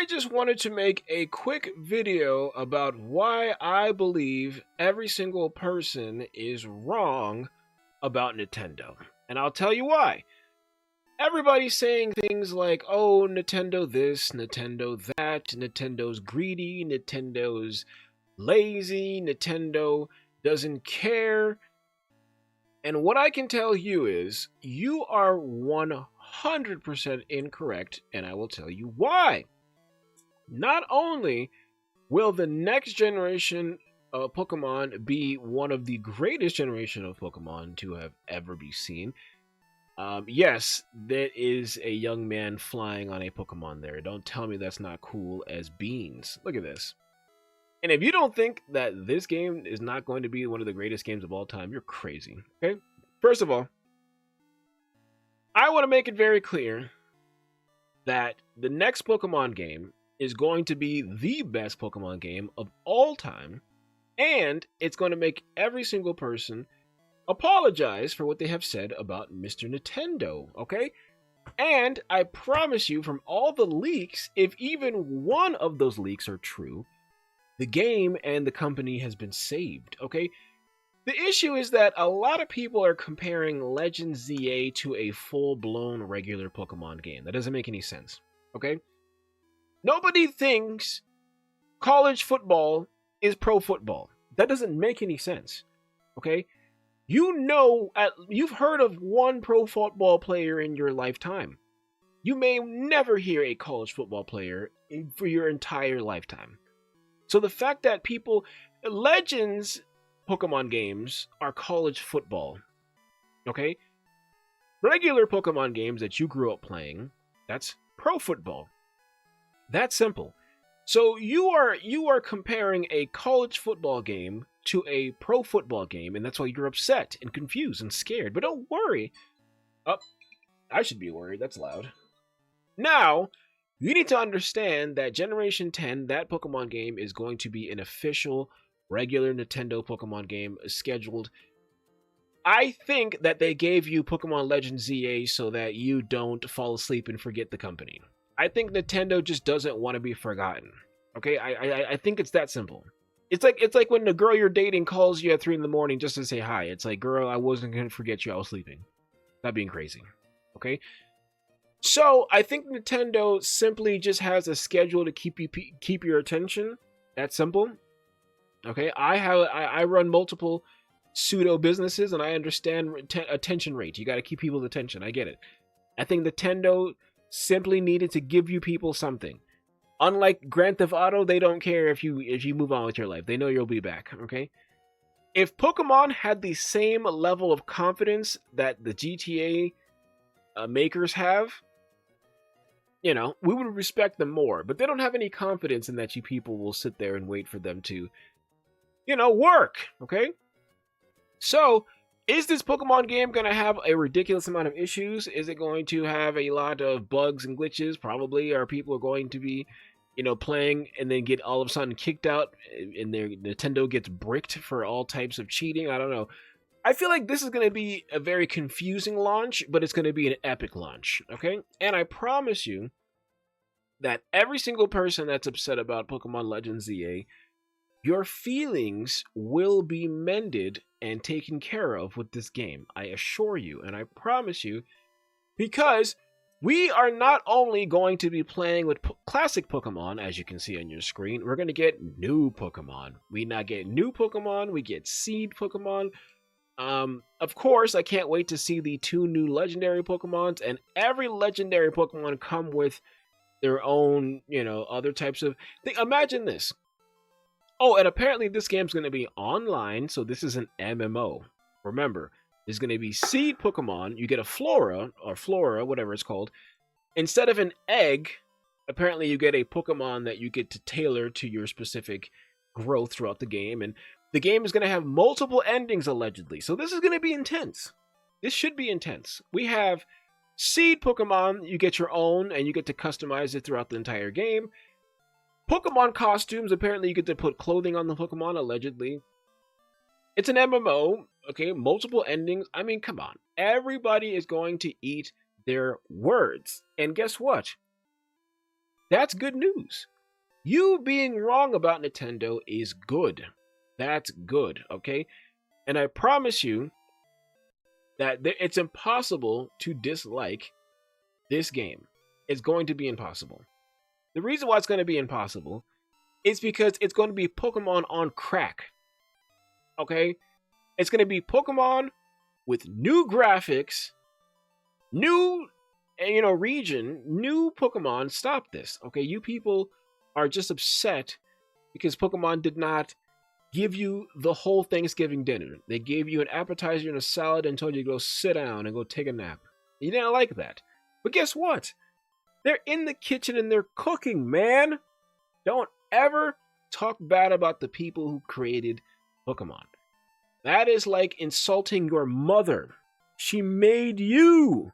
I just wanted to make a quick video about why I believe every single person is wrong about Nintendo. And I'll tell you why. Everybody's saying things like, oh, Nintendo this, Nintendo that, Nintendo's greedy, Nintendo's lazy, Nintendo doesn't care. And what I can tell you is, you are 100% incorrect, and I will tell you why. Not only will the next generation of Pokemon be one of the greatest generation of Pokemon to have ever be seen. Yes, there is a young man flying on a Pokemon there. Don't tell me that's not cool as beans. Look at this. And if you don't think that this game is not going to be one of the greatest games of all time, you're crazy. Okay? First of all, I want to make it very clear that the next Pokemon game is going to be the best Pokemon game of all time, and it's going to make every single person apologize for what they have said about Mr. Nintendo, okay? And I promise you, from all the leaks, if even one of those leaks are true, the game and the company has been saved, okay? The issue is that a lot of people are comparing Legend ZA to a full-blown regular Pokemon game. That doesn't make any sense, okay? Nobody thinks college football is pro football. That doesn't make any sense, okay? You've heard of one pro football player in your lifetime. You may never hear a college football player for your entire lifetime. So the fact that Legends Pokemon games are college football, okay? Regular Pokemon games that you grew up playing, that's pro football. That's simple. So you are comparing a college football game to a pro football game, and that's why you're upset and confused and scared. But don't worry. Oh, I should be worried. That's loud. Now, you need to understand that Generation 10, that Pokemon game, is going to be an official, regular Nintendo Pokemon game scheduled. I think that they gave you Pokemon Legends ZA so that you don't fall asleep and forget the company. I think Nintendo just doesn't want to be forgotten. Okay, I think it's that simple. It's like when the girl you're dating calls you at 3 in the morning just to say hi. It's like, girl, I wasn't going to forget you. I was sleeping. Not being crazy. Okay? So, I think Nintendo simply just has a schedule to keep your attention. That's simple. Okay? I run multiple pseudo businesses, and I understand attention rate. You got to keep people's attention. I get it. I think Nintendo simply needed to give you people something. Unlike Grand Theft Auto, they don't care if you move on with your life. They know you'll be back, okay? If Pokemon had the same level of confidence that the GTA makers have, we would respect them more. But they don't have any confidence in that you people will sit there and wait for them to, work, okay? So, is this Pokemon game going to have a ridiculous amount of issues? Is it going to have a lot of bugs and glitches? Probably. Or people are going to be, playing and then get all of a sudden kicked out and their Nintendo gets bricked for all types of cheating? I don't know. I feel like this is going to be a very confusing launch, but it's going to be an epic launch, okay? And I promise you that every single person that's upset about Pokemon Legends ZA, your feelings will be mended and taken care of with this game. I assure you, and I promise you, because we are not only going to be playing with classic Pokemon, as you can see on your screen, we're going to get new Pokemon. We not get new Pokemon, we get seed Pokemon. Of course, I can't wait to see the 2 new legendary Pokemons, and every legendary Pokemon come with their own, other types of thing. Imagine this. Oh, and apparently this game's going to be online, so this is an MMO. Remember, there's going to be seed Pokemon. You get a Flora, whatever it's called. Instead of an egg, apparently you get a Pokemon that you get to tailor to your specific growth throughout the game. And the game is going to have multiple endings, allegedly. So this is going to be intense. This should be intense. We have seed Pokemon. You get your own, and you get to customize it throughout the entire game. Pokemon costumes, apparently you get to put clothing on the Pokemon, allegedly. It's an MMO, okay, multiple endings. I mean, come on. Everybody is going to eat their words. And guess what? That's good news. You being wrong about Nintendo is good. That's good, okay? And I promise you that it's impossible to dislike this game. It's going to be impossible. The reason why it's going to be impossible is because it's going to be Pokemon on crack. Okay? It's going to be Pokemon with new graphics, new region, new Pokemon. Stop this. Okay? You people are just upset because Pokemon did not give you the whole Thanksgiving dinner. They gave you an appetizer and a salad and told you to go sit down and go take a nap. You didn't like that. But guess what? They're in the kitchen and they're cooking, man. Don't ever talk bad about the people who created Pokemon. That is like insulting your mother. She made you.